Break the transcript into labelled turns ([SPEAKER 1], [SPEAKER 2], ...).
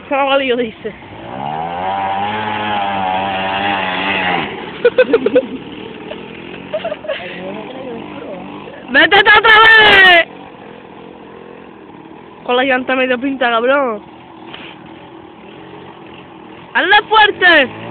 [SPEAKER 1] Caballo dice. ¡Métete otra vez! Con la llanta medio pinta, cabrón. ¡Hazle fuerte!